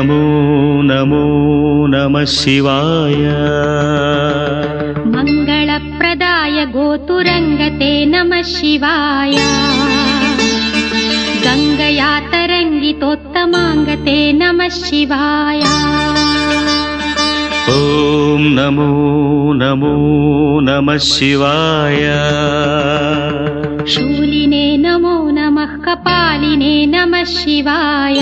नमो नमो नमः शिवाय। मङ्गलप्रदाय गोतुरङ्गते नमः शिवाय। गङ्गया तरङ्गितोत्तमाङ्गते नमः शिवाय। ॐ नमो नमो नमः शिवाय। शूलिने नमो नमः कपालिने नमः शिवाय।